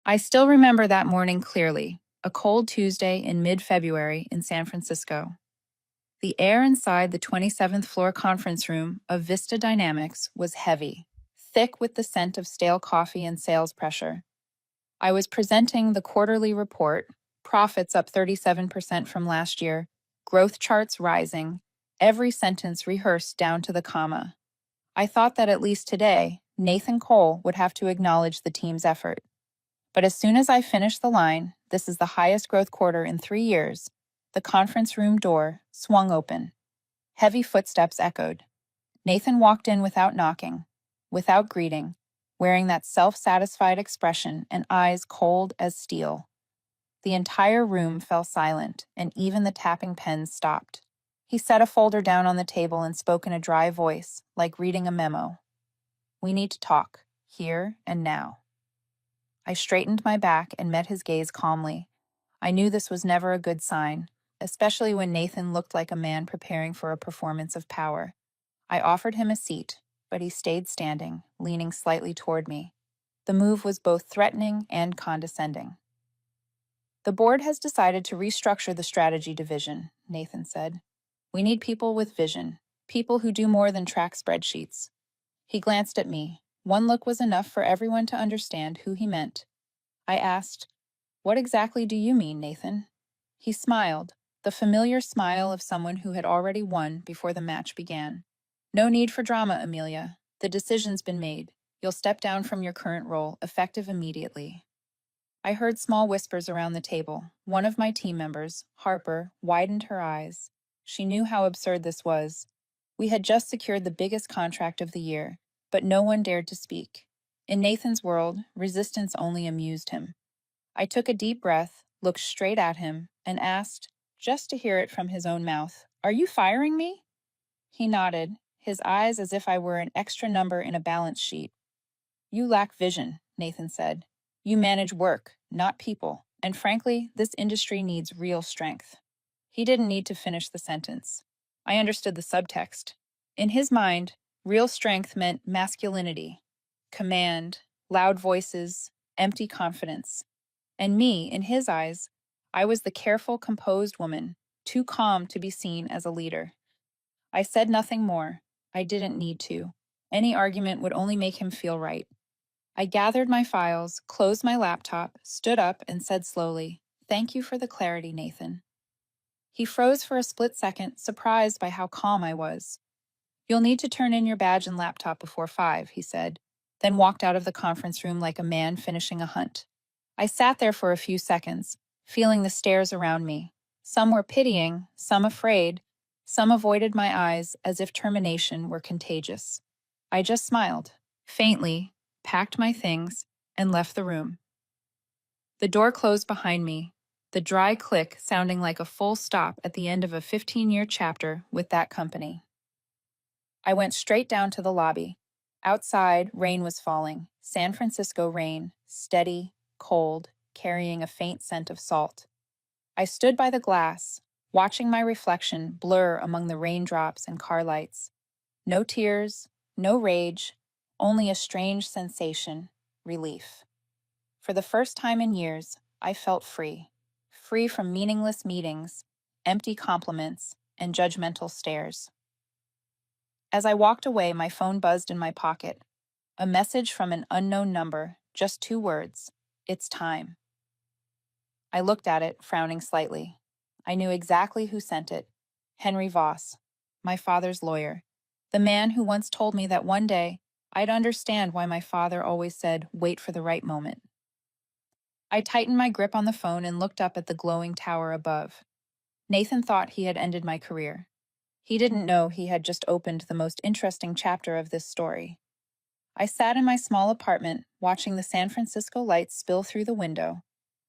I still remember that morning clearly, a cold Tuesday in mid-February in San Francisco. The air inside the 27th floor conference room of Vista Dynamics was heavy, thick with the scent of stale coffee and sales pressure. I was presenting the quarterly report, profits up 37% from last year, growth charts rising, every sentence rehearsed down to the comma. I thought that at least today, Nathan Cole would have to acknowledge the team's effort. But as soon as I finished the line, "This is the highest growth quarter in 3 years," the conference room door swung open. Heavy footsteps echoed. Nathan walked in without knocking, without greeting, wearing that self-satisfied expression and eyes cold as steel. The entire room fell silent, and even the tapping pens stopped. He set a folder down on the table and spoke in a dry voice, like reading a memo. "We need to talk, here and now." I straightened my back and met his gaze calmly. I knew this was never a good sign, especially when Nathan looked like a man preparing for a performance of power. I offered him a seat, but he stayed standing, leaning slightly toward me. The move was both threatening and condescending. "The board has decided to restructure the strategy division," Nathan said. "We need people with vision, people who do more than track spreadsheets." He glanced at me. One look was enough for everyone to understand who he meant. I asked, "What exactly do you mean, Nathan?" He smiled, the familiar smile of someone who had already won before the match began. "No need for drama, Amelia. The decision's been made. You'll step down from your current role, effective immediately." I heard small whispers around the table. One of my team members, Harper, widened her eyes. She knew how absurd this was. We had just secured the biggest contract of the year, but no one dared to speak. In Nathan's world, resistance only amused him. I took a deep breath, looked straight at him, and asked, just to hear it from his own mouth, "Are you firing me?" He nodded, his eyes as if I were an extra number in a balance sheet. "You lack vision," Nathan said. "You manage work, not people, and frankly, this industry needs real strength." He didn't need to finish the sentence. I understood the subtext. In his mind, real strength meant masculinity, command, loud voices, empty confidence. And me, in his eyes, I was the careful, composed woman, too calm to be seen as a leader. I said nothing more. I didn't need to. Any argument would only make him feel right. I gathered my files, closed my laptop, stood up, and said slowly, "Thank you for the clarity, Nathan." He froze for a split second, surprised by how calm I was. "You'll need to turn in your badge and laptop before 5, he said, then walked out of the conference room like a man finishing a hunt. I sat there for a few seconds, feeling the stares around me. Some were pitying, some afraid, some avoided my eyes as if termination were contagious. I just smiled, faintly, packed my things, and left the room. The door closed behind me, the dry click sounding like a full stop at the end of a 15-year chapter with that company. I went straight down to the lobby. Outside, rain was falling. San Francisco rain, steady, cold, carrying a faint scent of salt. I stood by the glass, watching my reflection blur among the raindrops and car lights. No tears, no rage, only a strange sensation, relief. For the first time in years, I felt free. Free from meaningless meetings, empty compliments, and judgmental stares. As I walked away, my phone buzzed in my pocket. A message from an unknown number, just 2 words. "It's time." I looked at it, frowning slightly. I knew exactly who sent it. Henry Voss, my father's lawyer. The man who once told me that one day I'd understand why my father always said, "Wait for the right moment." I tightened my grip on the phone and looked up at the glowing tower above. Nathan thought he had ended my career. He didn't know he had just opened the most interesting chapter of this story. I sat in my small apartment, watching the San Francisco lights spill through the window.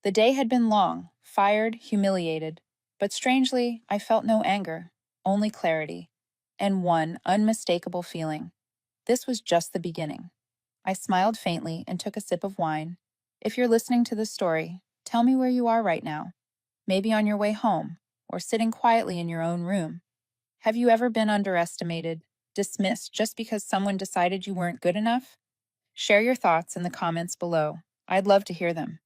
The day had been long, fired, humiliated, but strangely, I felt no anger, only clarity, and one unmistakable feeling. This was just the beginning. I smiled faintly and took a sip of wine. If you're listening to this story, tell me where you are right now. Maybe on your way home, or sitting quietly in your own room. Have you ever been underestimated, dismissed just because someone decided you weren't good enough? Share your thoughts in the comments below. I'd love to hear them.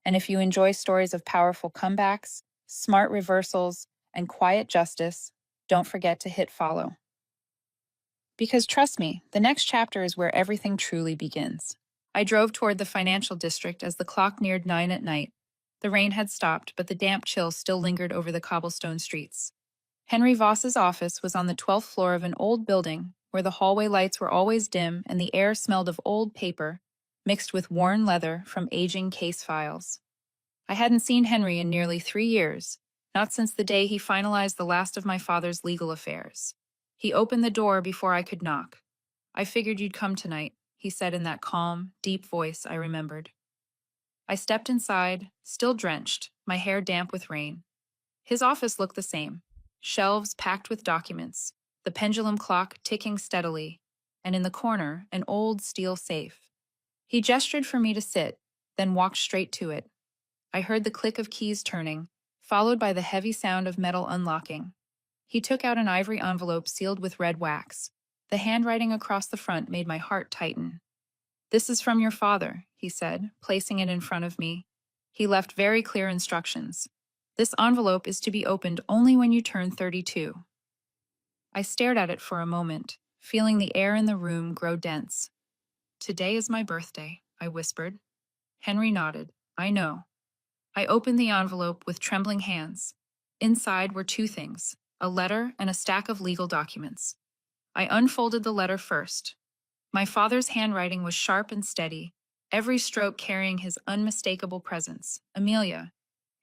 And if you enjoy stories of powerful comebacks, smart reversals, and quiet justice, don't forget to hit follow. Because trust me, the next chapter is where everything truly begins. I drove toward the financial district as the clock neared 9 at night. The rain had stopped, but the damp chill still lingered over the cobblestone streets. Henry Voss's office was on the 12th floor of an old building where the hallway lights were always dim and the air smelled of old paper, mixed with worn leather from aging case files. I hadn't seen Henry in nearly 3 years, not since the day he finalized the last of my father's legal affairs. He opened the door before I could knock. "I figured you'd come tonight," he said in that calm, deep voice I remembered. I stepped inside, still drenched, my hair damp with rain. His office looked the same. Shelves packed with documents, the pendulum clock ticking steadily, and in the corner, an old steel safe. He gestured for me to sit, then walked straight to it. I heard the click of keys turning, followed by the heavy sound of metal unlocking. He took out an ivory envelope sealed with red wax. The handwriting across the front made my heart tighten. "This is from your father," he said, placing it in front of me. He left very clear instructions. "This envelope is to be opened only when you turn 32. I stared at it for a moment, feeling the air in the room grow dense. "Today is my birthday," I whispered. Henry nodded. "I know." I opened the envelope with trembling hands. Inside were two things, a letter and a stack of legal documents. I unfolded the letter first. My father's handwriting was sharp and steady, every stroke carrying his unmistakable presence. "Amelia,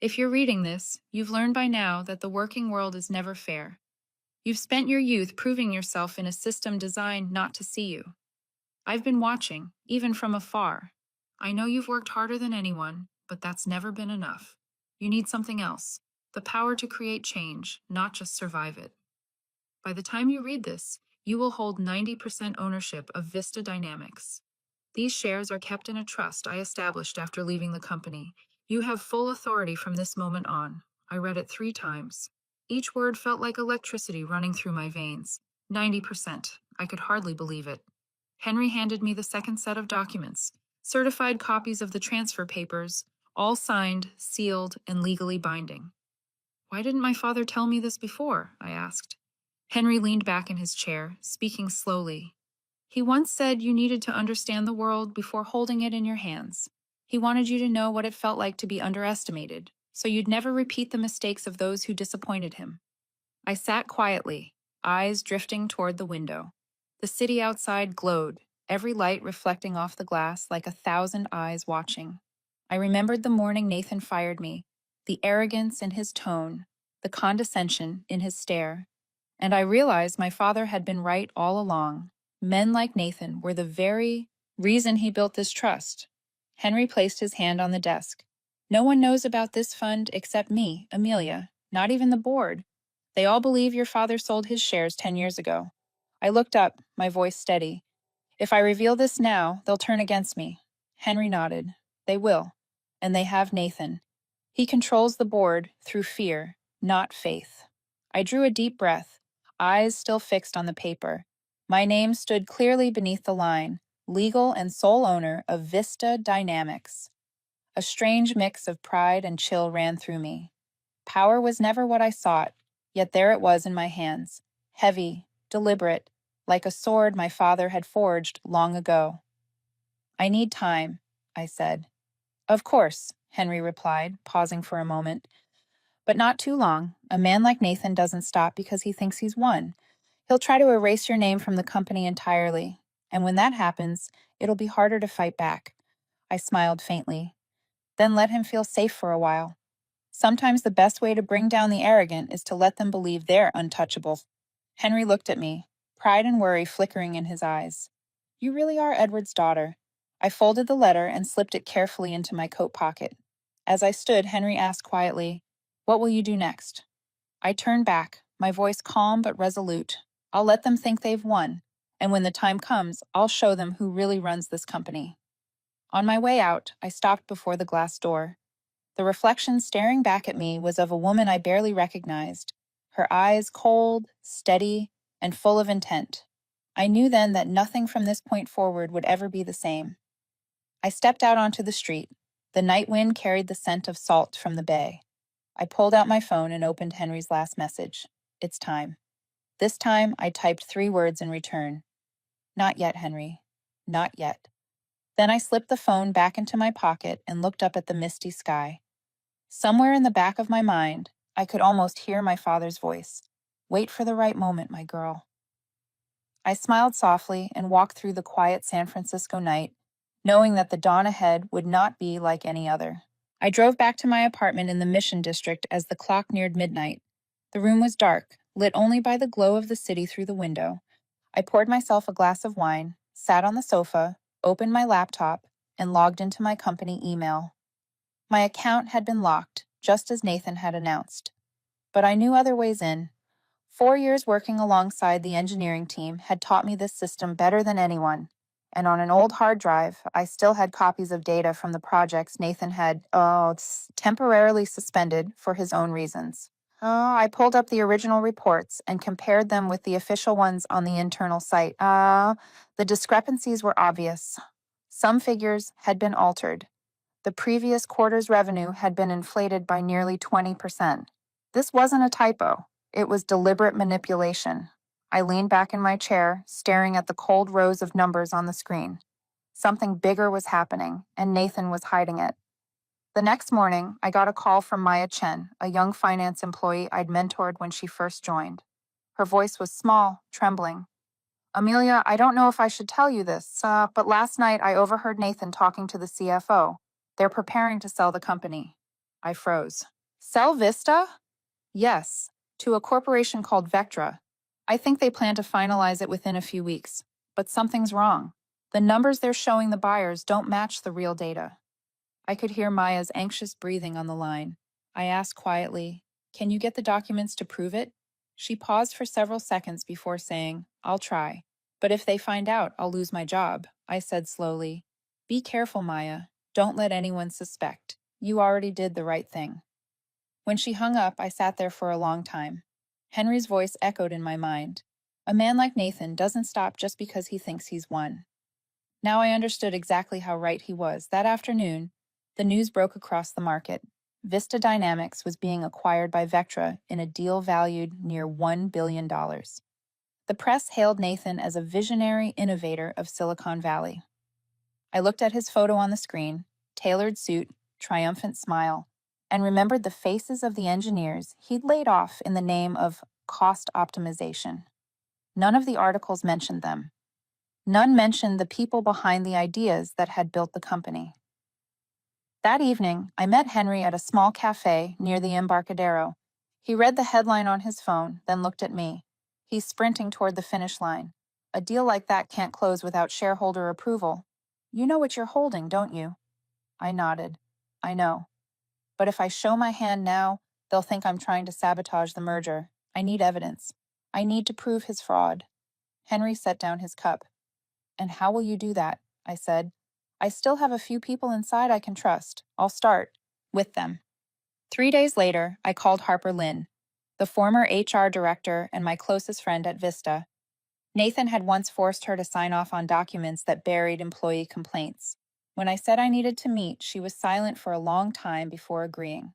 if you're reading this, you've learned by now that the working world is never fair. You've spent your youth proving yourself in a system designed not to see you. I've been watching, even from afar. I know you've worked harder than anyone, but that's never been enough. You need something else, the power to create change, not just survive it. By the time you read this, you will hold 90% ownership of Vista Dynamics. These shares are kept in a trust I established after leaving the company. You have full authority from this moment on." I read it 3 times. Each word felt like electricity running through my veins. 90%. I could hardly believe it. Henry handed me the second set of documents, certified copies of the transfer papers, all signed, sealed, and legally binding. "Why didn't my father tell me this before?" I asked. Henry leaned back in his chair, speaking slowly. "He once said you needed to understand the world before holding it in your hands. He wanted you to know what it felt like to be underestimated, so you'd never repeat the mistakes of those who disappointed him." I sat quietly, eyes drifting toward the window. The city outside glowed, every light reflecting off the glass like 1,000 eyes watching. I remembered the morning Nathan fired me, the arrogance in his tone, the condescension in his stare, and I realized my father had been right all along. Men like Nathan were the very reason he built this trust. Henry placed his hand on the desk. "No one knows about this fund except me, Amelia, not even the board. They all believe your father sold his shares 10 years ago." I looked up, my voice steady. "If I reveal this now, they'll turn against me." Henry nodded. "They will. And they have Nathan. He controls the board through fear, not faith." I drew a deep breath, eyes still fixed on the paper. My name stood clearly beneath the line, legal and sole owner of Vista Dynamics. A strange mix of pride and chill ran through me. Power was never what I sought, yet there it was in my hands, heavy, deliberate, like a sword my father had forged long ago. "I need time," I said. "Of course," Henry replied, pausing for a moment. "But not too long. A man like Nathan doesn't stop because he thinks he's won. He'll try to erase your name from the company entirely. And when that happens, it'll be harder to fight back." I smiled faintly. "Then let him feel safe for a while. Sometimes the best way to bring down the arrogant is to let them believe they're untouchable." Henry looked at me, pride and worry flickering in his eyes. "You really are Edward's daughter." I folded the letter and slipped it carefully into my coat pocket. As I stood, Henry asked quietly, "What will you do next?" I turned back, my voice calm but resolute. "I'll let them think they've won, and when the time comes, I'll show them who really runs this company." On my way out, I stopped before the glass door. The reflection staring back at me was of a woman I barely recognized, her eyes cold, steady, and full of intent. I knew then that nothing from this point forward would ever be the same. I stepped out onto the street. The night wind carried the scent of salt from the bay. I pulled out my phone and opened Henry's last message. It's time. This time, I typed 3 words in return. Not yet, Henry. Not yet. Then I slipped the phone back into my pocket and looked up at the misty sky. Somewhere in the back of my mind, I could almost hear my father's voice. Wait for the right moment, my girl. I smiled softly and walked through the quiet San Francisco night, knowing that the dawn ahead would not be like any other. I drove back to my apartment in the Mission District as the clock neared midnight. The room was dark, lit only by the glow of the city through the window. I poured myself a glass of wine, sat on the sofa, opened my laptop, and logged into my company email. My account had been locked, just as Nathan had announced. But I knew other ways in. 4 years working alongside the engineering team had taught me this system better than anyone, and on an old hard drive, I still had copies of data from the projects Nathan had, temporarily suspended for his own reasons. I pulled up the original reports and compared them with the official ones on the internal site. The discrepancies were obvious. Some figures had been altered. The previous quarter's revenue had been inflated by nearly 20%. This wasn't a typo. It was deliberate manipulation. I leaned back in my chair, staring at the cold rows of numbers on the screen. Something bigger was happening, and Nathan was hiding it. The next morning, I got a call from Maya Chen, a young finance employee I'd mentored when she first joined. Her voice was small, trembling. Amelia, I don't know if I should tell you this, but last night I overheard Nathan talking to the CFO. They're preparing to sell the company. I froze. Sell Vista? Yes, to a corporation called Vectra. I think they plan to finalize it within a few weeks. But something's wrong. The numbers they're showing the buyers don't match the real data. I could hear Maya's anxious breathing on the line. I asked quietly, "Can you get the documents to prove it?" She paused for several seconds before saying, "I'll try. But if they find out, I'll lose my job," I said slowly. "Be careful, Maya. Don't let anyone suspect. You already did the right thing." When she hung up, I sat there for a long time. Henry's voice echoed in my mind. A man like Nathan doesn't stop just because he thinks he's won. Now I understood exactly how right he was. That afternoon, the news broke across the market. Vista Dynamics was being acquired by Vectra in a deal valued near $1 billion. The press hailed Nathan as a visionary innovator of Silicon Valley. I looked at his photo on the screen, tailored suit, triumphant smile, and remembered the faces of the engineers he'd laid off in the name of cost optimization. None of the articles mentioned them. None mentioned the people behind the ideas that had built the company. That evening, I met Henry at a small cafe near the Embarcadero. He read the headline on his phone, then looked at me. He's sprinting toward the finish line. A deal like that can't close without shareholder approval. You know what you're holding, don't you? I nodded. I know. But if I show my hand now, they'll think I'm trying to sabotage the merger. I need evidence. I need to prove his fraud. Henry set down his cup. And how will you do that? I said. I still have a few people inside I can trust. I'll start with them. 3 days later, I called Harper Lynn, the former HR director and my closest friend at Vista. Nathan had once forced her to sign off on documents that buried employee complaints. When I said I needed to meet, she was silent for a long time before agreeing.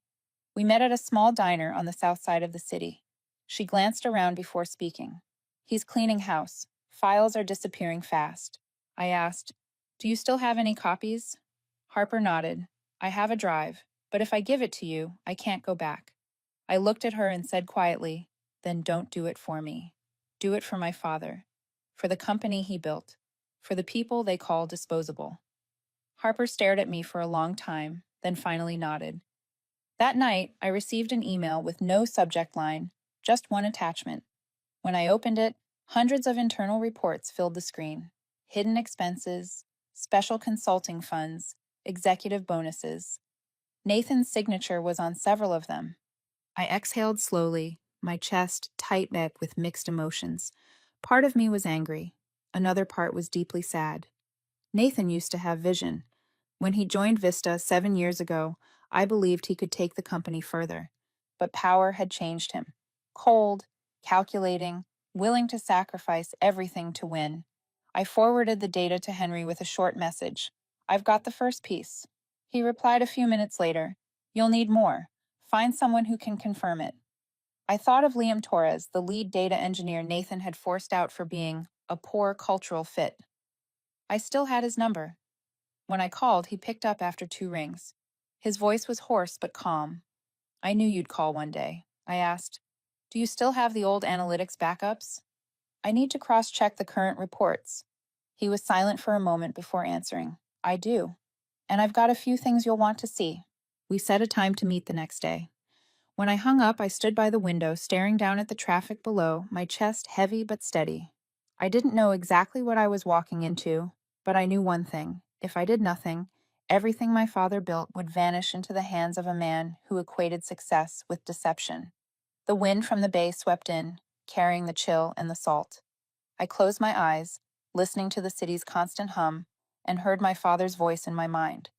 We met at a small diner on the south side of the city. She glanced around before speaking. He's cleaning house. Files are disappearing fast. I asked, "Do you still have any copies?" Harper nodded. "I have a drive, but if I give it to you, I can't go back." I looked at her and said quietly, "Then don't do it for me. Do it for my father, for the company he built, for the people they call disposable." Harper stared at me for a long time, then finally nodded. That night, I received an email with no subject line, just one attachment. When I opened it, hundreds of internal reports filled the screen. Hidden expenses, special consulting funds, executive bonuses. Nathan's signature was on several of them. I exhaled slowly, my chest tight with mixed emotions. Part of me was angry. Another part was deeply sad. Nathan used to have vision. When he joined Vista 7 years ago, I believed he could take the company further. But power had changed him. Cold, calculating, willing to sacrifice everything to win. I forwarded the data to Henry with a short message. "I've got the first piece. He replied a few minutes later, "You'll need more. Find someone who can confirm it." I thought of Liam Torres, the lead data engineer Nathan had forced out for being a poor cultural fit. I still had his number. When I called, he picked up after 2 rings. His voice was hoarse but calm. "I knew you'd call one day." I asked, "Do you still have the old analytics backups?" "I need to cross-check the current reports." He was silent for a moment before answering. "I do. And I've got a few things you'll want to see." We set a time to meet the next day. When I hung up, I stood by the window, staring down at the traffic below, my chest heavy but steady. I didn't know exactly what I was walking into, but I knew one thing. If I did nothing, everything my father built would vanish into the hands of a man who equated success with deception. The wind from the bay swept in, carrying the chill and the salt. I closed my eyes, listening to the city's constant hum, and heard my father's voice in my mind.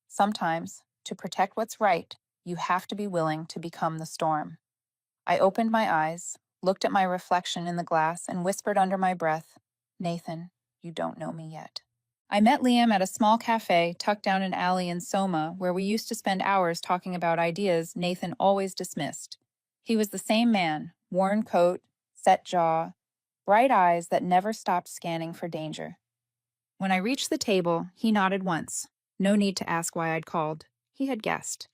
Sometimes, to protect what's right, you have to be willing to become the storm. I opened my eyes, looked at my reflection in the glass, and whispered under my breath, "Nathan, you don't know me yet." I met Liam at a small cafe tucked down an alley in Soma where we used to spend hours talking about ideas Nathan always dismissed. He was the same man, worn coat, set jaw, bright eyes that never stopped scanning for danger. When I reached the table, he nodded once. No need to ask why I'd called. He had guessed.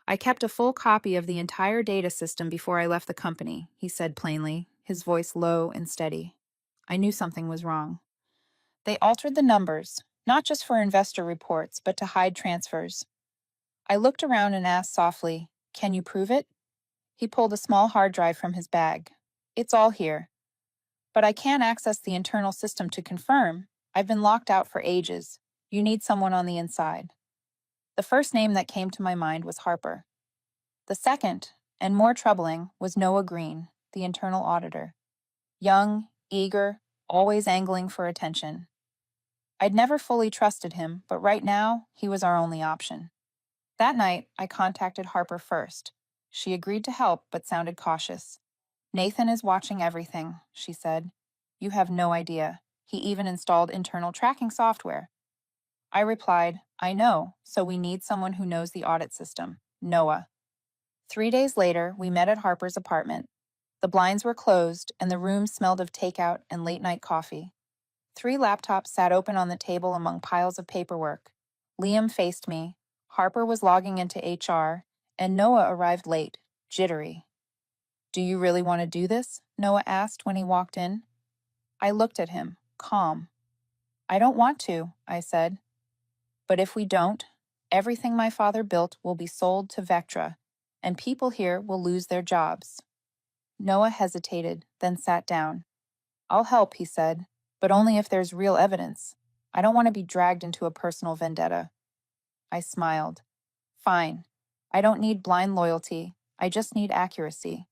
"I kept a full copy of the entire data system before I left the company," he said plainly, his voice low and steady. I knew something was wrong. "They altered the numbers, not just for investor reports, but to hide transfers." I looked around and asked softly, "Can you prove it?" He pulled a small hard drive from his bag. "It's all here. But I can't access the internal system to confirm. I've been locked out for ages. You need someone on the inside." The first name that came to my mind was Harper. The second, and more troubling, was Noah Green, the internal auditor. Young, eager, always angling for attention. I'd never fully trusted him, but right now, he was our only option. That night, I contacted Harper first. She agreed to help, but sounded cautious. "Nathan is watching everything," she said. "You have no idea. He even installed internal tracking software." I replied, "I know, so we need someone who knows the audit system, Noah." 3 days later, we met at Harper's apartment. The blinds were closed, and the room smelled of takeout and late-night coffee. 3 laptops sat open on the table among piles of paperwork. Liam faced me, Harper was logging into HR, and Noah arrived late, jittery. "Do you really want to do this?" Noah asked when he walked in. I looked at him, calm. "I don't want to," I said. "But if we don't, everything my father built will be sold to Vectra, and people here will lose their jobs." Noah hesitated, then sat down. "I'll help," he said, "but only if there's real evidence. I don't want to be dragged into a personal vendetta." I smiled. "Fine. I don't need blind loyalty. I just need accuracy."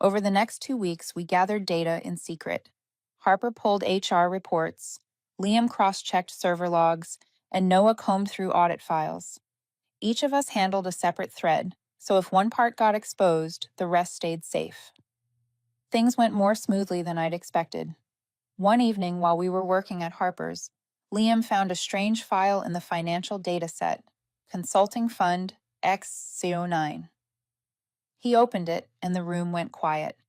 Over the next 2 weeks, we gathered data in secret. Harper pulled HR reports, Liam cross-checked server logs, and Noah combed through audit files. Each of us handled a separate thread, so if one part got exposed, the rest stayed safe. Things went more smoothly than I'd expected. One evening, while we were working at Harper's, Liam found a strange file in the financial data set, Consulting Fund X09. He opened it, and the room went quiet.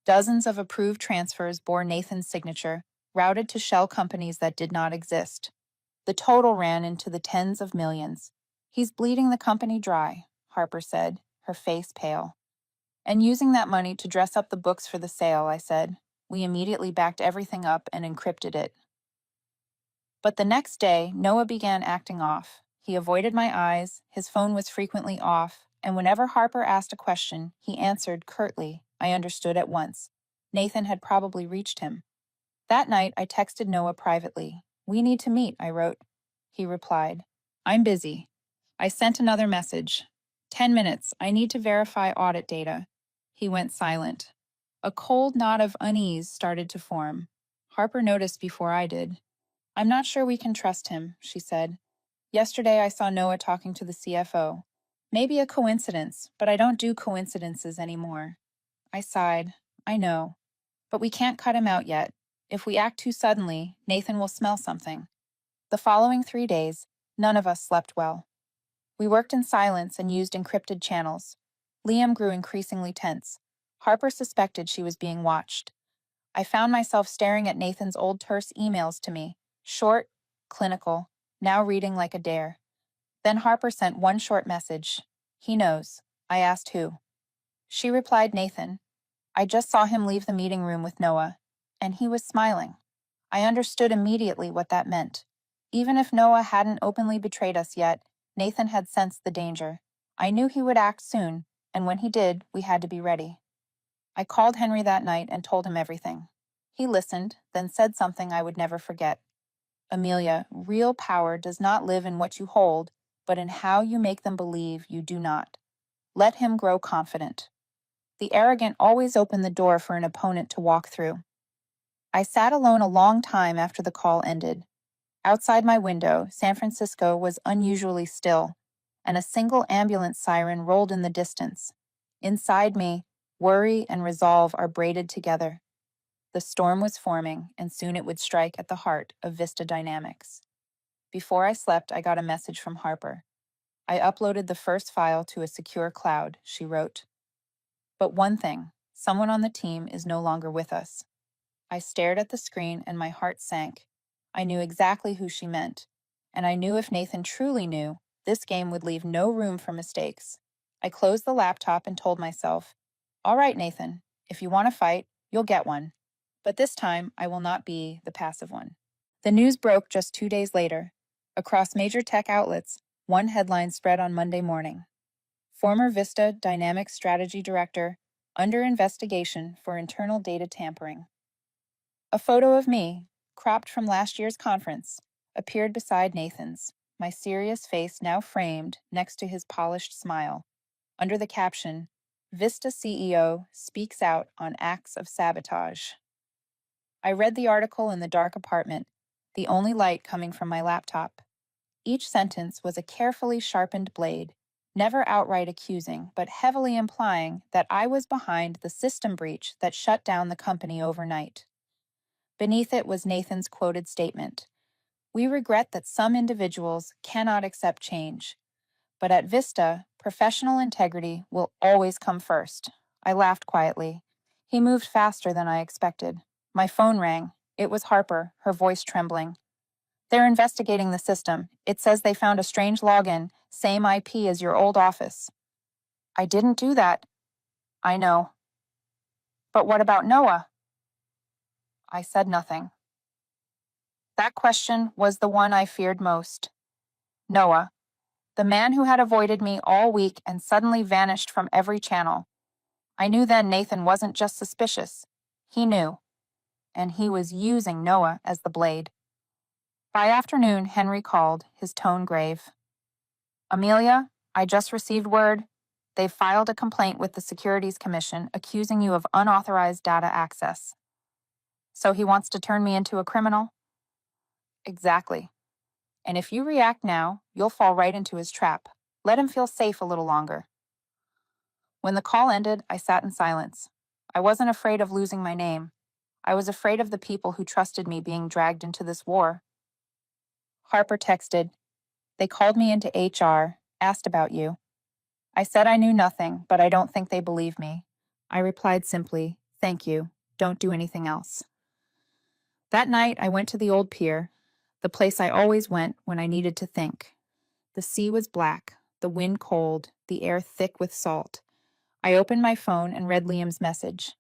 Dozens of approved transfers bore Nathan's signature, routed to shell companies that did not exist. The total ran into the tens of millions. "He's bleeding the company dry," Harper said, her face pale. "And using that money to dress up the books for the sale," I said. We immediately backed everything up and encrypted it. But the next day, Noah began acting off. He avoided my eyes, his phone was frequently off, and whenever Harper asked a question, he answered curtly. I understood at once. Nathan had probably reached him. That night, I texted Noah privately. "We need to meet," I wrote. He replied, "I'm busy." I sent another message. 10 minutes, I need to verify audit data." He went silent. A cold knot of unease started to form. Harper noticed before I did. "I'm not sure we can trust him," she said. "Yesterday I saw Noah talking to the CFO. Maybe a coincidence, but I don't do coincidences anymore." I sighed. "I know. But we can't cut him out yet. If we act too suddenly, Nathan will smell something." The following 3 days, none of us slept well. We worked in silence and used encrypted channels. Liam grew increasingly tense. Harper suspected she was being watched. I found myself staring at Nathan's old terse emails to me, short, clinical, now reading like a dare. Then Harper sent one short message. He knows. I asked who. She replied, Nathan. I just saw him leave the meeting room with Noah, and he was smiling. I understood immediately what that meant. Even if Noah hadn't openly betrayed us yet, Nathan had sensed the danger. I knew he would act soon, and when he did, we had to be ready. I called Henry that night and told him everything. He listened, then said something I would never forget. Amelia, real power does not live in what you hold, but in how you make them believe you do not. Let him grow confident. The arrogant always open the door for an opponent to walk through. I sat alone a long time after the call ended. Outside my window, San Francisco was unusually still, and a single ambulance siren rolled in the distance. Inside me, worry and resolve are braided together. The storm was forming, and soon it would strike at the heart of Vista Dynamics. Before I slept, I got a message from Harper. I uploaded the first file to a secure cloud, she wrote. But one thing, someone on the team is no longer with us. I stared at the screen and my heart sank. I knew exactly who she meant, and I knew if Nathan truly knew, this game would leave no room for mistakes. I closed the laptop and told myself, all right, Nathan, if you want to fight, you'll get one. But this time, I will not be the passive one. The news broke just 2 days later. Across major tech outlets, one headline spread on Monday morning. Former Vista Dynamics Strategy Director, under investigation for internal data tampering. A photo of me, cropped from last year's conference, appeared beside Nathan's, my serious face now framed next to his polished smile. Under the caption, Vista CEO speaks out on acts of sabotage. I read the article in the dark apartment, the only light coming from my laptop. Each sentence was a carefully sharpened blade, never outright accusing, but heavily implying that I was behind the system breach that shut down the company overnight. Beneath it was Nathan's quoted statement. We regret that some individuals cannot accept change, but at Vista, professional integrity will always come first. I laughed quietly. He moved faster than I expected. My phone rang. It was Harper, her voice trembling. They're investigating the system. It says they found a strange login, same IP as your old office. I didn't do that. I know. But what about Noah? I said nothing. That question was the one I feared most. Noah, the man who had avoided me all week and suddenly vanished from every channel. I knew then Nathan wasn't just suspicious. He knew. And he was using Noah as the blade. By afternoon, Henry called, his tone grave. Amelia, I just received word. They've filed a complaint with the Securities Commission accusing you of unauthorized data access. So he wants to turn me into a criminal? Exactly. And if you react now, you'll fall right into his trap. Let him feel safe a little longer. When the call ended, I sat in silence. I wasn't afraid of losing my name. I was afraid of the people who trusted me being dragged into this war. Harper texted. They called me into HR, asked about you. I said I knew nothing, but I don't think they believe me. I replied simply, thank you. Don't do anything else. That night, I went to the old pier, the place I always went when I needed to think. The sea was black, the wind cold, the air thick with salt. I opened my phone and read Liam's message.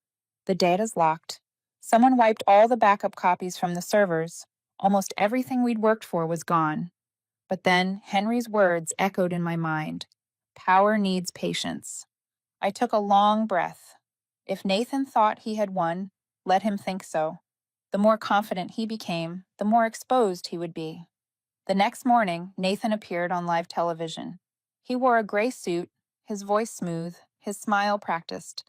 The data's locked. Someone wiped all the backup copies from the servers. Almost everything we'd worked for was gone. But then Henry's words echoed in my mind. Power needs patience. I took a long breath. If Nathan thought he had won, let him think so. The more confident he became, the more exposed he would be. The next morning, Nathan appeared on live television. He wore a gray suit, his voice smooth, his smile practiced.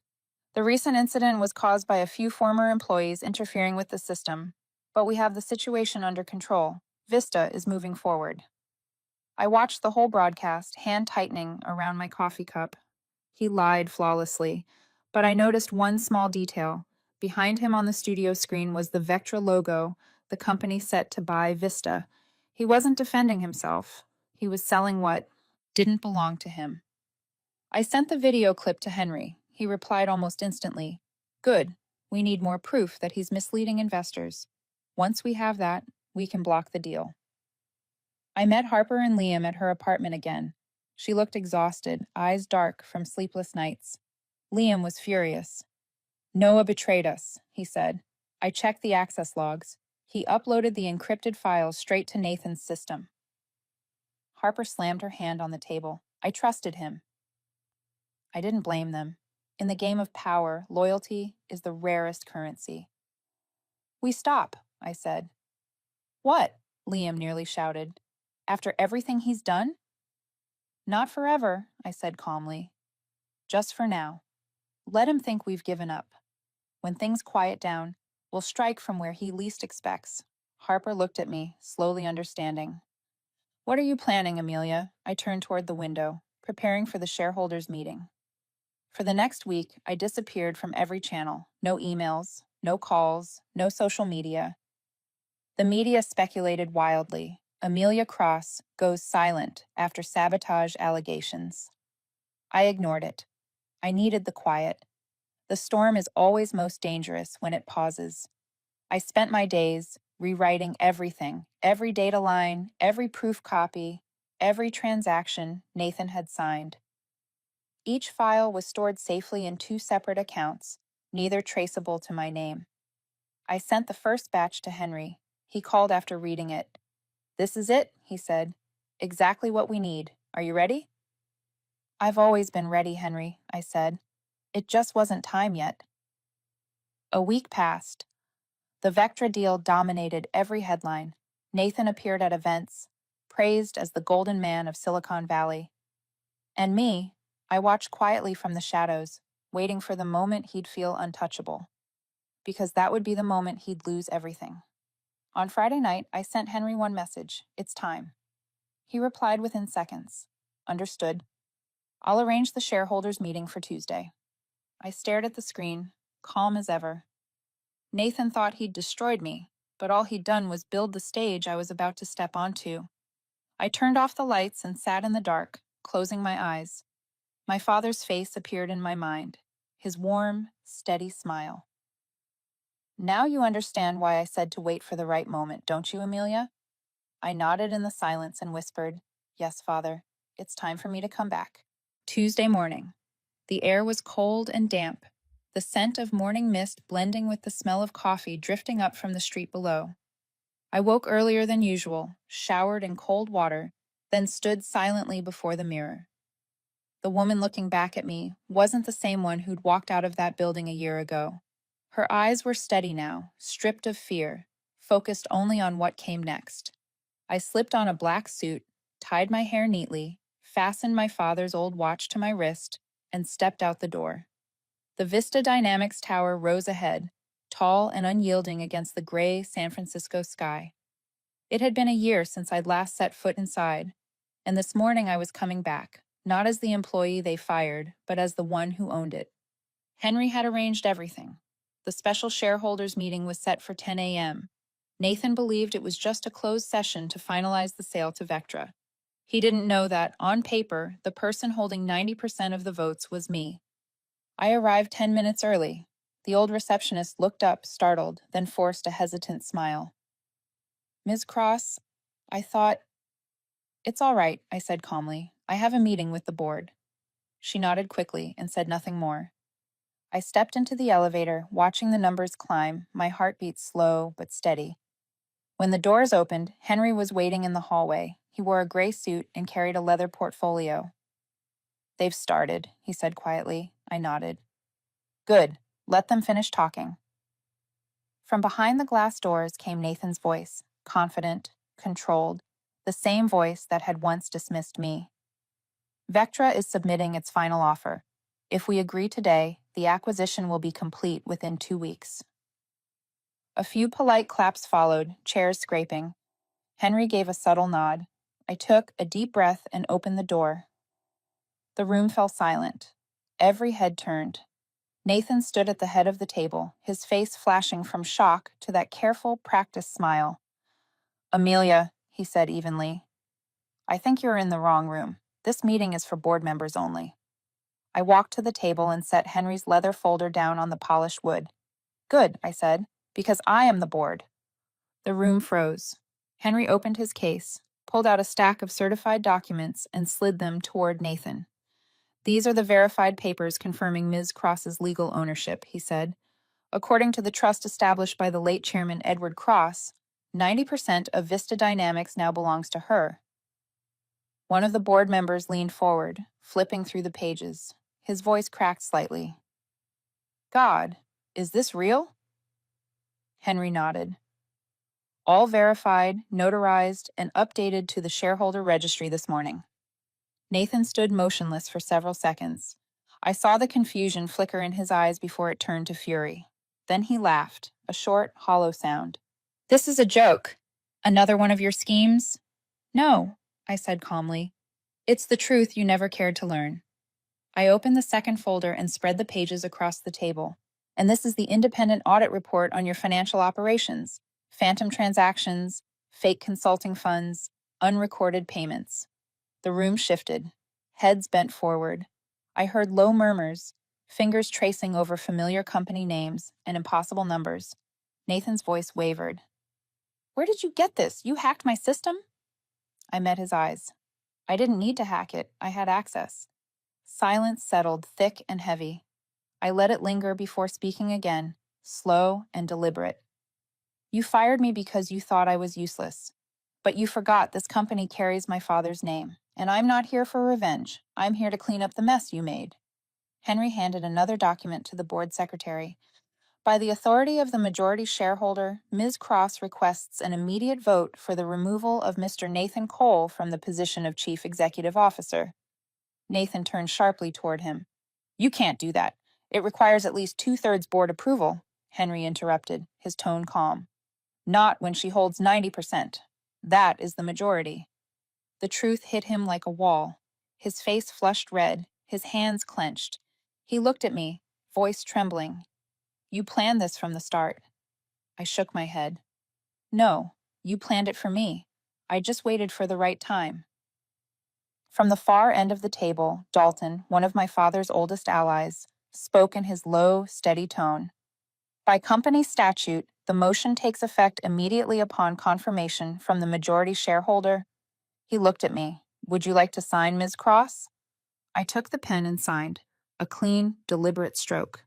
The recent incident was caused by a few former employees interfering with the system, but we have the situation under control. Vista is moving forward. I watched the whole broadcast, hand tightening around my coffee cup. He lied flawlessly, but I noticed one small detail. Behind him on the studio screen was the Vectra logo, the company set to buy Vista. He wasn't defending himself. He was selling what didn't belong to him. I sent the video clip to Henry. He replied almost instantly, "Good. We need more proof that he's misleading investors. Once we have that, we can block the deal." I met Harper and Liam at her apartment again. She looked exhausted, eyes dark from sleepless nights. Liam was furious. "Noah betrayed us," he said. "I checked the access logs. He uploaded the encrypted files straight to Nathan's system." Harper slammed her hand on the table. "I trusted him." I didn't blame them. In the game of power, loyalty is the rarest currency. "We stop," I said. "What?" Liam nearly shouted. "After everything he's done?" "Not forever," I said calmly. "Just for now. Let him think we've given up. When things quiet down, we'll strike from where he least expects." Harper looked at me, slowly understanding. "What are you planning, Amelia?" I turned toward the window, preparing for the shareholders' meeting. For the next week, I disappeared from every channel. No emails, no calls, no social media. The media speculated wildly. Amelia Cross goes silent after sabotage allegations. I ignored it. I needed the quiet. The storm is always most dangerous when it pauses. I spent my days rewriting everything, every data line, every proof copy, every transaction Nathan had signed. Each file was stored safely in 2 separate accounts, neither traceable to my name. I sent the first batch to Henry. He called after reading it. "This is it," he said. "Exactly what we need. Are you ready?" "I've always been ready, Henry," I said. "It just wasn't time yet." A week passed. The Vectra deal dominated every headline. Nathan appeared at events, praised as the golden man of Silicon Valley. And me, I watched quietly from the shadows, waiting for the moment he'd feel untouchable. Because that would be the moment he'd lose everything. On Friday night, I sent Henry one message: "It's time." He replied within seconds. "Understood. I'll arrange the shareholders' meeting for Tuesday." I stared at the screen, calm as ever. Nathan thought he'd destroyed me, but all he'd done was build the stage I was about to step onto. I turned off the lights and sat in the dark, closing my eyes. My father's face appeared in my mind, his warm, steady smile. "Now you understand why I said to wait for the right moment, don't you, Amelia?" I nodded in the silence and whispered, "Yes, Father. It's time for me to come back." Tuesday morning. The air was cold and damp, the scent of morning mist blending with the smell of coffee drifting up from the street below. I woke earlier than usual, showered in cold water, then stood silently before the mirror. The woman looking back at me wasn't the same one who'd walked out of that building a year ago. Her eyes were steady now, stripped of fear, focused only on what came next. I slipped on a black suit, tied my hair neatly, fastened my father's old watch to my wrist, and stepped out the door. The Vista Dynamics Tower rose ahead, tall and unyielding against the gray San Francisco sky. It had been a year since I'd last set foot inside, and this morning I was coming back, not as the employee they fired, but as the one who owned it. Henry had arranged everything. The special shareholders meeting was set for 10 a.m. Nathan believed it was just a closed session to finalize the sale to Vectra. He didn't know that, on paper, the person holding 90% of the votes was me. I arrived 10 minutes early. The old receptionist looked up, startled, then forced a hesitant smile. "Ms. Cross, I thought—" "It's all right," I said calmly. "I have a meeting with the board." She nodded quickly and said nothing more. I stepped into the elevator, watching the numbers climb, my heartbeat slow but steady. When the doors opened, Henry was waiting in the hallway. He wore a gray suit and carried a leather portfolio. "They've started," he said quietly. I nodded. "Good. Let them finish talking." From behind the glass doors came Nathan's voice, confident, controlled, the same voice that had once dismissed me. "Vectra is submitting its final offer. If we agree today, the acquisition will be complete within 2 weeks." A few polite claps followed, chairs scraping. Henry gave a subtle nod. I took a deep breath and opened the door. The room fell silent. Every head turned. Nathan stood at the head of the table, his face flashing from shock to that careful, practiced smile. "Amelia," he said evenly, "I think you're in the wrong room. This meeting is for board members only." I walked to the table and set Henry's leather folder down on the polished wood. "Good," I said, "because I am the board." The room froze. Henry opened his case, pulled out a stack of certified documents, and slid them toward Nathan. "These are the verified papers confirming Ms. Cross's legal ownership," he said. "According to the trust established by the late chairman Edward Cross, 90% of Vista Dynamics now belongs to her." One of the board members leaned forward, flipping through the pages. His voice cracked slightly. "God, is this real?" Henry nodded. "All verified, notarized, and updated to the shareholder registry this morning." Nathan stood motionless for several seconds. I saw the confusion flicker in his eyes before it turned to fury. Then he laughed, a short, hollow sound. "This is a joke. Another one of your schemes?" "No," I said calmly. "It's the truth you never cared to learn." I opened the second folder and spread the pages across the table. "And this is the independent audit report on your financial operations. Phantom transactions, fake consulting funds, unrecorded payments." The room shifted. Heads bent forward. I heard low murmurs, fingers tracing over familiar company names and impossible numbers. Nathan's voice wavered. "Where did you get this? You hacked my system?" I met his eyes. "I didn't need to hack it. I had access." Silence settled thick and heavy. I let it linger before speaking again, slow and deliberate. "You fired me because you thought I was useless. But you forgot this company carries my father's name, and I'm not here for revenge. I'm here to clean up the mess you made." Henry handed another document to the board secretary. "By the authority of the majority shareholder, Ms. Cross requests an immediate vote for the removal of Mr. Nathan Cole from the position of Chief Executive Officer." Nathan turned sharply toward him. "You can't do that. It requires at least 2/3 board approval," Henry interrupted, his tone calm. "Not when she holds 90%. That is the majority." The truth hit him like a wall. His face flushed red, his hands clenched. He looked at me, voice trembling. "You planned this from the start." I shook my head. "No, you planned it for me. I just waited for the right time." From the far end of the table, Dalton, one of my father's oldest allies, spoke in his low, steady tone. "By company statute, the motion takes effect immediately upon confirmation from the majority shareholder." He looked at me. "Would you like to sign, Ms. Cross?" I took the pen and signed, a clean, deliberate stroke.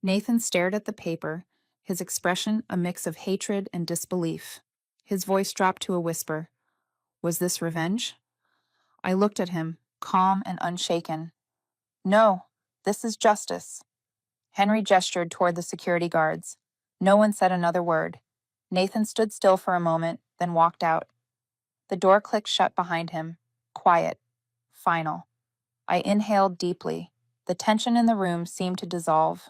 Nathan stared at the paper, his expression a mix of hatred and disbelief. His voice dropped to a whisper. "Was this revenge?" I looked at him, calm and unshaken. "No, this is justice." Henry gestured toward the security guards. No one said another word. Nathan stood still for a moment, then walked out. The door clicked shut behind him. Quiet. Final. I inhaled deeply. The tension in the room seemed to dissolve.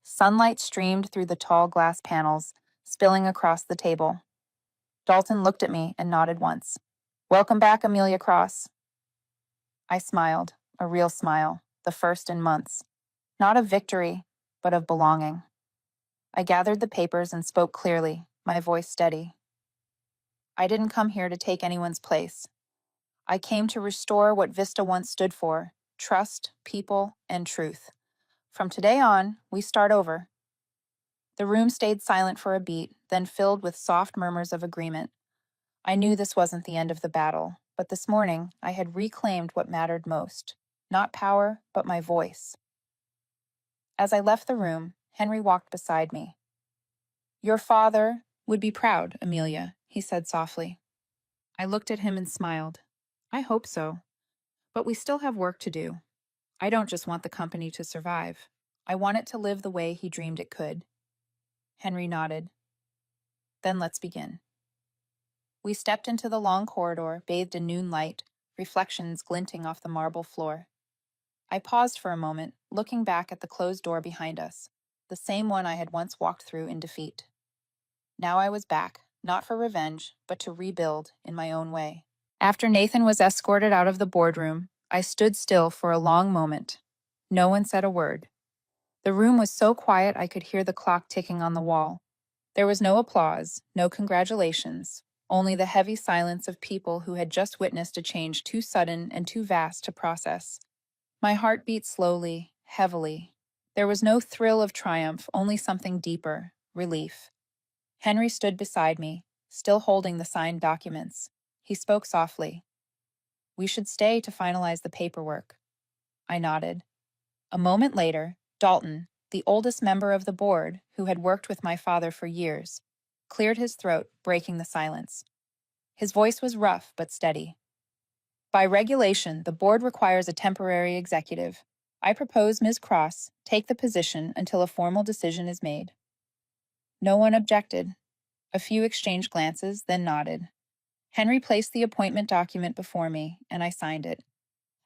Sunlight streamed through the tall glass panels, spilling across the table. Dalton looked at me and nodded once. "Welcome back, Amelia Cross." I smiled, a real smile, the first in months. Not of victory, but of belonging. I gathered the papers and spoke clearly, my voice steady. "I didn't come here to take anyone's place. I came to restore what Vista once stood for: trust, people, and truth. From today on, we start over." The room stayed silent for a beat, then filled with soft murmurs of agreement. I knew this wasn't the end of the battle, but this morning I had reclaimed what mattered most. Not power, but my voice. As I left the room, Henry walked beside me. "Your father would be proud, Amelia," he said softly. I looked at him and smiled. "I hope so. But we still have work to do. I don't just want the company to survive. I want it to live the way he dreamed it could." Henry nodded. "Then let's begin." We stepped into the long corridor, bathed in noon light, reflections glinting off the marble floor. I paused for a moment, looking back at the closed door behind us, the same one I had once walked through in defeat. Now I was back, not for revenge, but to rebuild in my own way. After Nathan was escorted out of the boardroom, I stood still for a long moment. No one said a word. The room was so quiet I could hear the clock ticking on the wall. There was no applause, no congratulations, only the heavy silence of people who had just witnessed a change too sudden and too vast to process. My heart beat slowly, heavily. There was no thrill of triumph, only something deeper, relief. Henry stood beside me, still holding the signed documents. He spoke softly. "We should stay to finalize the paperwork." I nodded. A moment later, Dalton, the oldest member of the board, who had worked with my father for years, cleared his throat, breaking the silence. His voice was rough but steady. "By regulation, the board requires a temporary executive. I propose Ms. Cross take the position until a formal decision is made." No one objected. A few exchanged glances, then nodded. Henry placed the appointment document before me, and I signed it.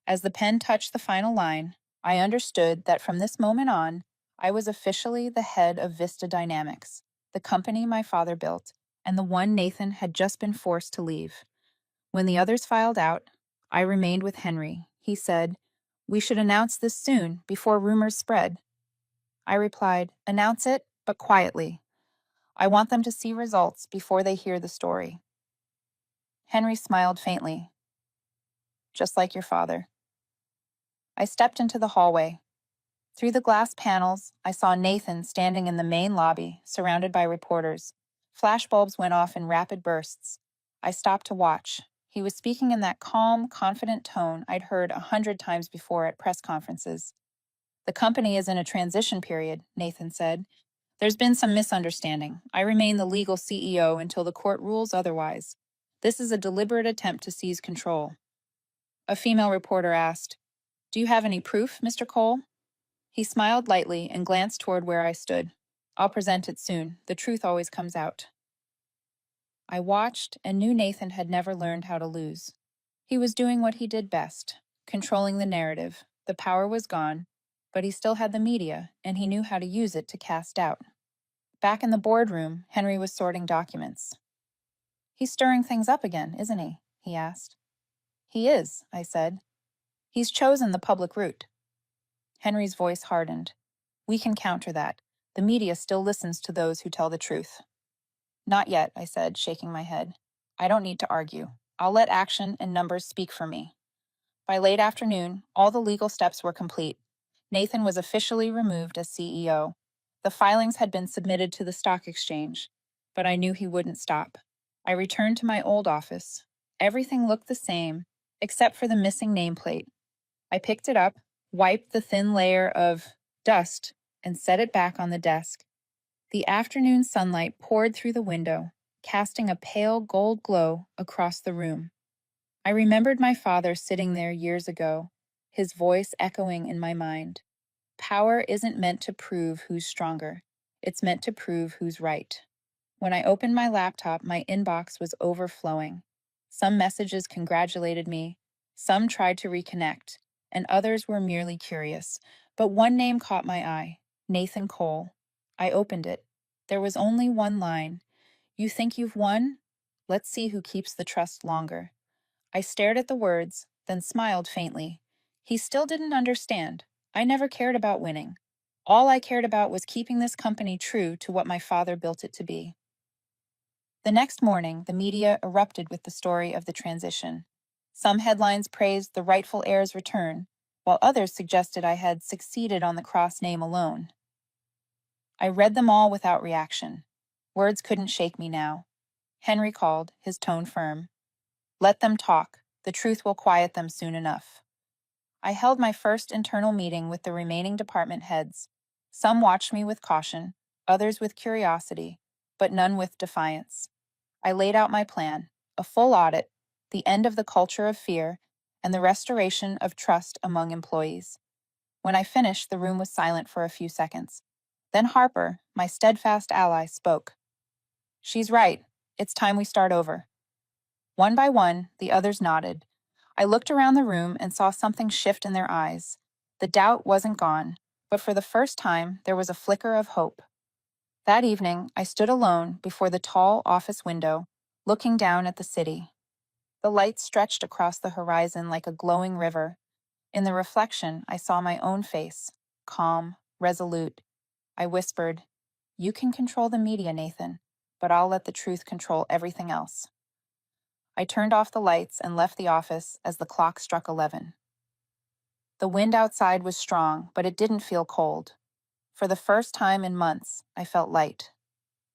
As the pen touched the final line, I understood that from this moment on, I was officially the head of Vista Dynamics, the company my father built, and the one Nathan had just been forced to leave. When the others filed out, I remained with Henry. He said, "We should announce this soon, before rumors spread." I replied, "Announce it, but quietly. I want them to see results before they hear the story." Henry smiled faintly. "Just like your father." I stepped into the hallway. Through the glass panels, I saw Nathan standing in the main lobby, surrounded by reporters. Flashbulbs went off in rapid bursts. I stopped to watch. He was speaking in that calm, confident tone I'd heard 100 times before at press conferences. "The company is in a transition period," Nathan said. "There's been some misunderstanding. I remain the legal CEO until the court rules otherwise. This is a deliberate attempt to seize control." A female reporter asked, "Do you have any proof, Mr. Cole?" He smiled lightly and glanced toward where I stood. "I'll present it soon. The truth always comes out." I watched and knew Nathan had never learned how to lose. He was doing what he did best, controlling the narrative. The power was gone, but he still had the media, and he knew how to use it to cast doubt. Back in the boardroom, Henry was sorting documents. "He's stirring things up again, isn't he?" he asked. "He is," I said. "He's chosen the public route." Henry's voice hardened. "We can counter that. The media still listens to those who tell the truth." "Not yet," I said, shaking my head. "I don't need to argue. I'll let action and numbers speak for me." By late afternoon, all the legal steps were complete. Nathan was officially removed as CEO. The filings had been submitted to the stock exchange, but I knew he wouldn't stop. I returned to my old office. Everything looked the same, except for the missing nameplate. I picked it up, wiped the thin layer of dust, and set it back on the desk. The afternoon sunlight poured through the window, casting a pale gold glow across the room. I remembered my father sitting there years ago, his voice echoing in my mind. "Power isn't meant to prove who's stronger. It's meant to prove who's right." When I opened my laptop, my inbox was overflowing. Some messages congratulated me, some tried to reconnect, and others were merely curious. But one name caught my eye: Nathan Cole. I opened it. There was only one line: "You think you've won? Let's see who keeps the trust longer." I stared at the words, then smiled faintly. He still didn't understand. I never cared about winning. All I cared about was keeping this company true to what my father built it to be. The next morning, the media erupted with the story of the transition. Some headlines praised the rightful heir's return, while others suggested I had succeeded on the Cross name alone. I read them all without reaction. Words couldn't shake me now. Henry called, his tone firm. "Let them talk. The truth will quiet them soon enough." I held my first internal meeting with the remaining department heads. Some watched me with caution, others with curiosity, but none with defiance. I laid out my plan: a full audit, the end of the culture of fear, and the restoration of trust among employees. When I finished, the room was silent for a few seconds. Then Harper, my steadfast ally, spoke. "She's right. It's time we start over." One by one, the others nodded. I looked around the room and saw something shift in their eyes. The doubt wasn't gone, but for the first time, there was a flicker of hope. That evening, I stood alone before the tall office window, looking down at the city. The lights stretched across the horizon like a glowing river. In the reflection, I saw my own face, calm, resolute. I whispered, "You can control the media, Nathan, but I'll let the truth control everything else." I turned off the lights and left the office as the clock struck 11. The wind outside was strong, but it didn't feel cold. For the first time in months, I felt light.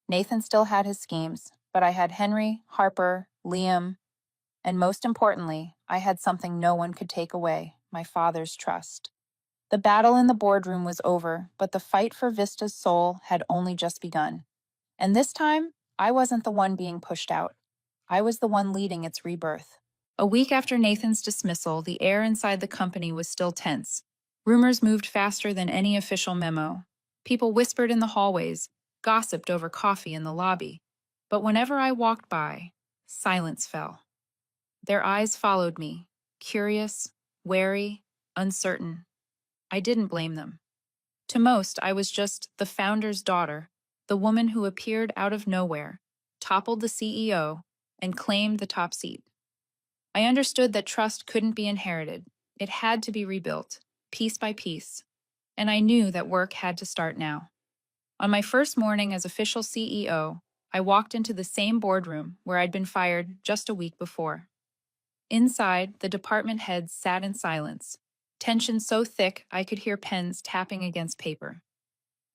Nathan still had his schemes, but I had Henry, Harper, Liam, and most importantly, I had something no one could take away, my father's trust. The battle in the boardroom was over, but the fight for Vista's soul had only just begun. And this time, I wasn't the one being pushed out. I was the one leading its rebirth. A week after Nathan's dismissal, the air inside the company was still tense. Rumors moved faster than any official memo. People whispered in the hallways, gossiped over coffee in the lobby. But whenever I walked by, silence fell. Their eyes followed me, curious, wary, uncertain. I didn't blame them. To most, I was just the founder's daughter, the woman who appeared out of nowhere, toppled the CEO, and claimed the top seat. I understood that trust couldn't be inherited. It had to be rebuilt, piece by piece. And I knew that work had to start now. On my first morning as official CEO, I walked into the same boardroom where I'd been fired just a week before. Inside, the department heads sat in silence, tension so thick I could hear pens tapping against paper.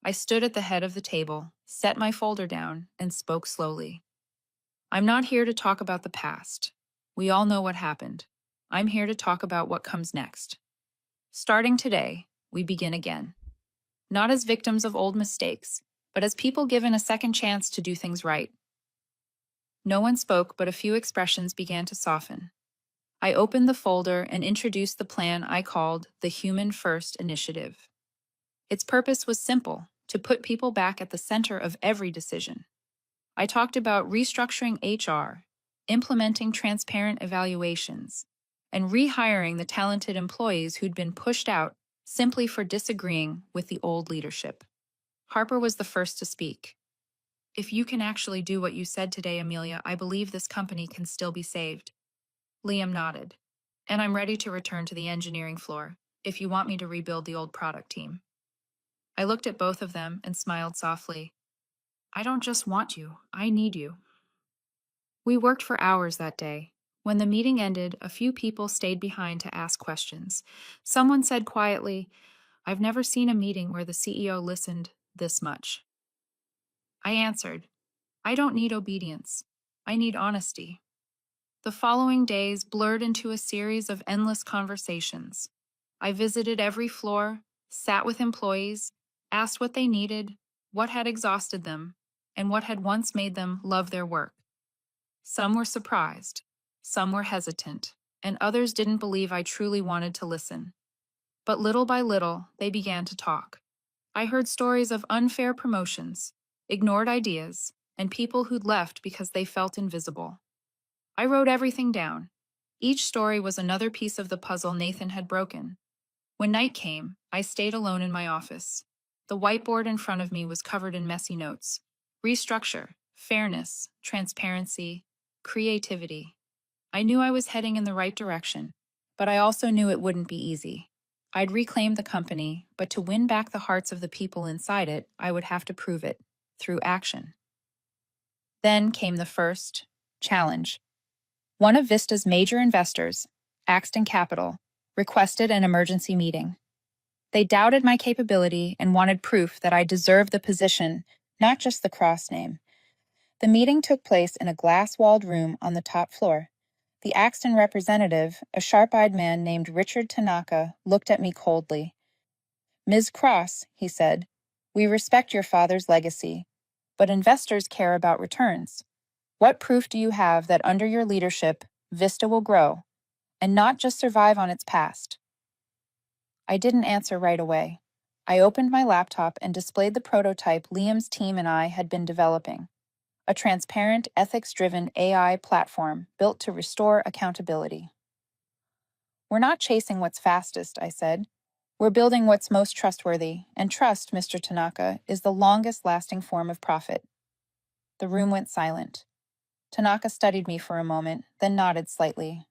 I stood at the head of the table, set my folder down, and spoke slowly. I'm not here to talk about the past. We all know what happened. I'm here to talk about what comes next. Starting today, we begin again. Not as victims of old mistakes, but as people given a second chance to do things right. No one spoke, but a few expressions began to soften. I opened the folder and introduced the plan I called the Human First Initiative. Its purpose was simple: to put people back at the center of every decision. I talked about restructuring HR, implementing transparent evaluations, and rehiring the talented employees who'd been pushed out simply for disagreeing with the old leadership. Harper was the first to speak. If you can actually do what you said today, Amelia, I believe this company can still be saved. Liam nodded. And I'm ready to return to the engineering floor, if you want me to rebuild the old product team. I looked at both of them and smiled softly. I don't just want you, I need you. We worked for hours that day. When the meeting ended, a few people stayed behind to ask questions. Someone said quietly, I've never seen a meeting where the CEO listened this much. I answered, I don't need obedience. I need honesty. The following days blurred into a series of endless conversations. I visited every floor, sat with employees, asked what they needed, what had exhausted them, and what had once made them love their work. Some were surprised, some were hesitant, and others didn't believe I truly wanted to listen. But little by little, they began to talk. I heard stories of unfair promotions, ignored ideas, and people who'd left because they felt invisible. I wrote everything down. Each story was another piece of the puzzle Nathan had broken. When night came, I stayed alone in my office. The whiteboard in front of me was covered in messy notes. Restructure, fairness, transparency, creativity. I knew I was heading in the right direction, but I also knew it wouldn't be easy. I'd reclaim the company, but to win back the hearts of the people inside it, I would have to prove it, through action. Then came the first challenge. One of Vista's major investors, Axton Capital, requested an emergency meeting. They doubted my capability and wanted proof that I deserved the position, not just the cross name. The meeting took place in a glass-walled room on the top floor. The Axton representative, a sharp-eyed man named Richard Tanaka, looked at me coldly. Ms. Cross, he said, we respect your father's legacy, but investors care about returns. What proof do you have that under your leadership, Vista will grow, and not just survive on its past? I didn't answer right away. I opened my laptop and displayed the prototype Liam's team and I had been developing, a transparent, ethics-driven AI platform built to restore accountability. We're not chasing what's fastest, I said. We're building what's most trustworthy, and trust, Mr. Tanaka, is the longest-lasting form of profit. The room went silent. Tanaka studied me for a moment, then nodded slightly.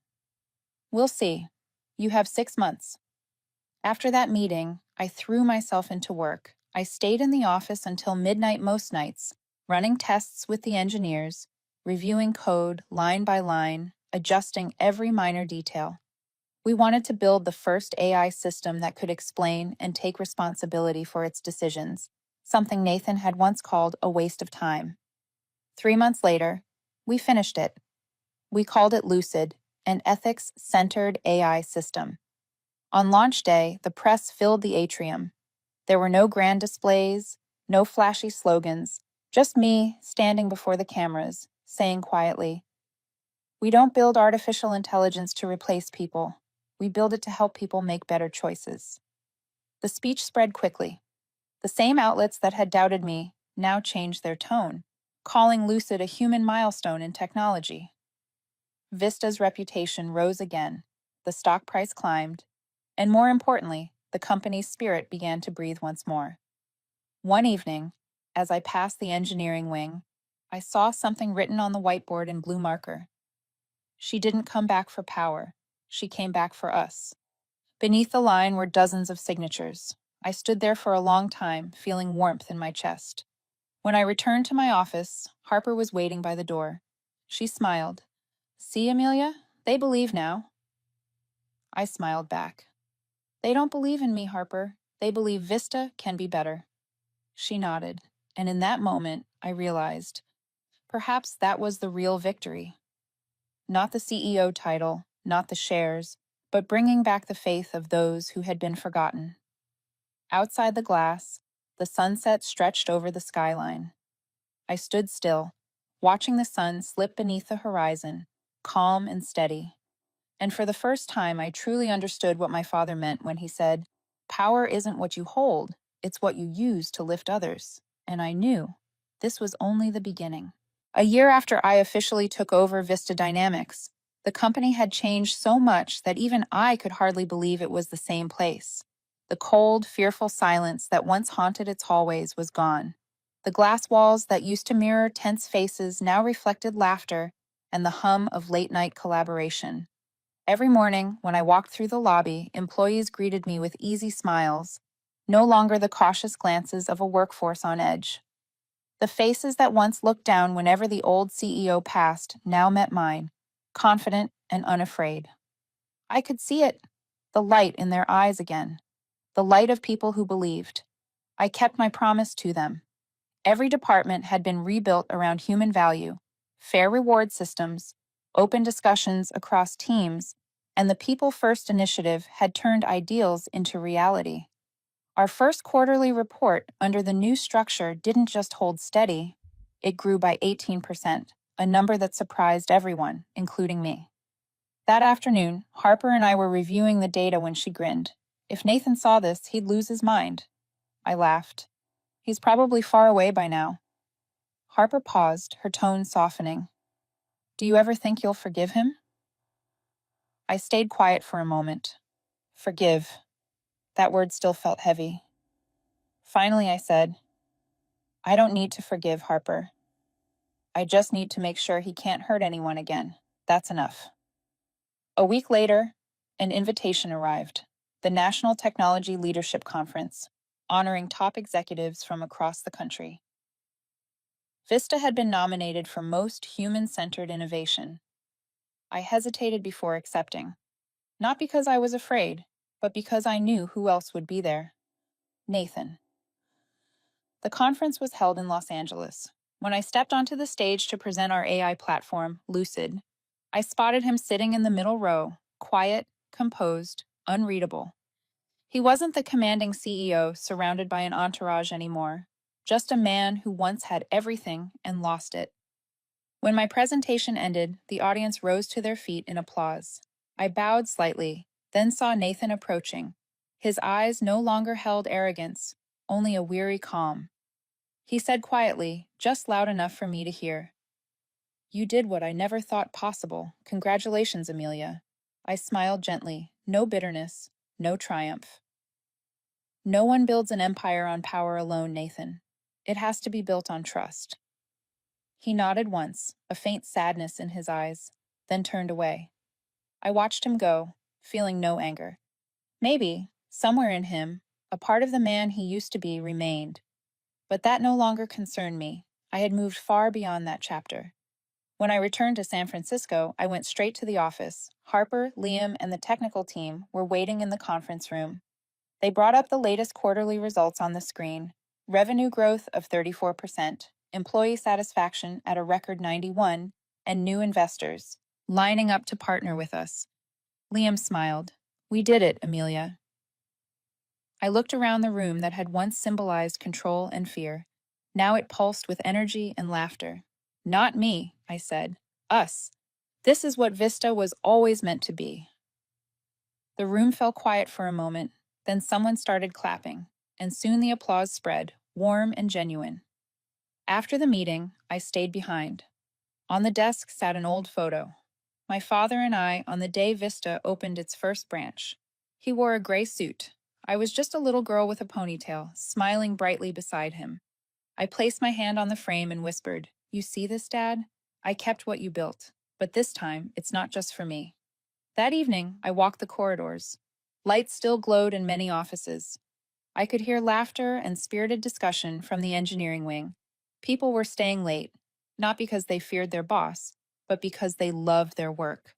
We'll see. You have 6 months. After that meeting, I threw myself into work. I stayed in the office until midnight most nights, running tests with the engineers, reviewing code line by line, adjusting every minor detail. We wanted to build the first AI system that could explain and take responsibility for its decisions, something Nathan had once called a waste of time. 3 months later, we finished it. We called it Lucid, an ethics-centered AI system. On launch day, the press filled the atrium. There were no grand displays, no flashy slogans, just me standing before the cameras, saying quietly, "We don't build artificial intelligence to replace people. We build it to help people make better choices." The speech spread quickly. The same outlets that had doubted me now changed their tone, calling Lucid a human milestone in technology. Vista's reputation rose again, the stock price climbed, and more importantly, the company's spirit began to breathe once more. One evening, as I passed the engineering wing, I saw something written on the whiteboard in blue marker. "She didn't come back for power. She came back for us." Beneath the line were dozens of signatures. I stood there for a long time, feeling warmth in my chest. When I returned to my office, Harper was waiting by the door. She smiled. "See, Amelia? They believe now." I smiled back. "They don't believe in me, Harper. They believe Vista can be better." She nodded, and in that moment, I realized perhaps that was the real victory. Not the CEO title, not the shares, but bringing back the faith of those who had been forgotten. Outside the glass, the sunset stretched over the skyline. I stood still, watching the sun slip beneath the horizon, calm and steady. And for the first time, I truly understood what my father meant when he said, "Power isn't what you hold, it's what you use to lift others." And I knew this was only the beginning. A year after I officially took over Vista Dynamics, the company had changed so much that even I could hardly believe it was the same place. The cold, fearful silence that once haunted its hallways was gone. The glass walls that used to mirror tense faces now reflected laughter and the hum of late-night collaboration. Every morning, when I walked through the lobby, employees greeted me with easy smiles, no longer the cautious glances of a workforce on edge. The faces that once looked down whenever the old CEO passed now met mine, confident and unafraid. I could see it, the light in their eyes again, the light of people who believed. I kept my promise to them. Every department had been rebuilt around human value, fair reward systems, open discussions across teams, and the People First initiative had turned ideals into reality. Our first quarterly report under the new structure didn't just hold steady, it grew by 18%, a number that surprised everyone, including me. That afternoon, Harper and I were reviewing the data when she grinned. "If Nathan saw this, he'd lose his mind." I laughed. "He's probably far away by now." Harper paused, her tone softening. "Do you ever think you'll forgive him?" I stayed quiet for a moment. Forgive. That word still felt heavy. Finally, I said, "I don't need to forgive Harper. I just need to make sure he can't hurt anyone again. That's enough." A week later, an invitation arrived. The National Technology Leadership Conference, honoring top executives from across the country. Vista had been nominated for Most Human-Centered Innovation. I hesitated before accepting, not because I was afraid, but because I knew who else would be there. Nathan. The conference was held in Los Angeles. When I stepped onto the stage to present our AI platform, Lucid, I spotted him sitting in the middle row, quiet, composed, unreadable. He wasn't the commanding CEO surrounded by an entourage anymore, just a man who once had everything and lost it. When my presentation ended, the audience rose to their feet in applause. I bowed slightly, then saw Nathan approaching. His eyes no longer held arrogance, only a weary calm. He said quietly, just loud enough for me to hear, "You did what I never thought possible. Congratulations, Amelia." I smiled gently, no bitterness, no triumph. "No one builds an empire on power alone, Nathan. It has to be built on trust." He nodded once, a faint sadness in his eyes, then turned away. I watched him go, feeling no anger. Maybe, somewhere in him, a part of the man he used to be remained. But that no longer concerned me. I had moved far beyond that chapter. When I returned to San Francisco, I went straight to the office. Harper, Liam, and the technical team were waiting in the conference room. They brought up the latest quarterly results on the screen: revenue growth of 34%, employee satisfaction at a record 91, and new investors lining up to partner with us. Liam smiled. "We did it, Amelia." I looked around the room that had once symbolized control and fear. Now it pulsed with energy and laughter. "Not me," I said. "Us. This is what Vista was always meant to be." The room fell quiet for a moment, then someone started clapping, and soon the applause spread, warm and genuine. After the meeting, I stayed behind. On the desk sat an old photo. My father and I on the day Vista opened its first branch. He wore a gray suit. I was just a little girl with a ponytail, smiling brightly beside him. I placed my hand on the frame and whispered, "You see this, Dad? I kept what you built, but this time it's not just for me." That evening, I walked the corridors. Lights still glowed in many offices. I could hear laughter and spirited discussion from the engineering wing. People were staying late, not because they feared their boss, but because they loved their work.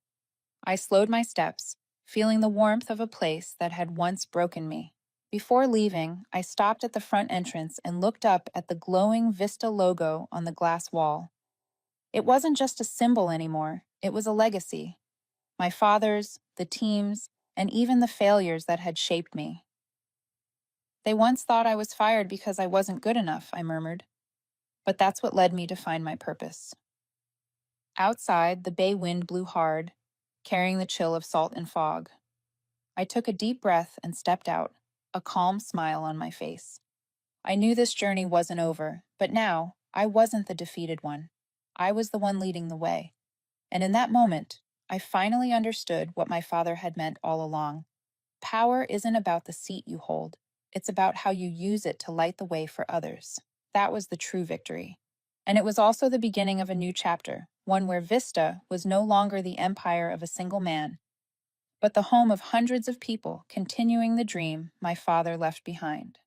I slowed my steps, feeling the warmth of a place that had once broken me. Before leaving, I stopped at the front entrance and looked up at the glowing Vista logo on the glass wall. It wasn't just a symbol anymore, it was a legacy. My father's, the team's, and even the failures that had shaped me. "They once thought I was fired because I wasn't good enough," I murmured. "But that's what led me to find my purpose." Outside, the bay wind blew hard, carrying the chill of salt and fog. I took a deep breath and stepped out, a calm smile on my face. I knew this journey wasn't over, but now I wasn't the defeated one. I was the one leading the way. And in that moment, I finally understood what my father had meant all along. Power isn't about the seat you hold. It's about how you use it to light the way for others. That was the true victory. And it was also the beginning of a new chapter, one where Vista was no longer the empire of a single man, but the home of hundreds of people continuing the dream my father left behind.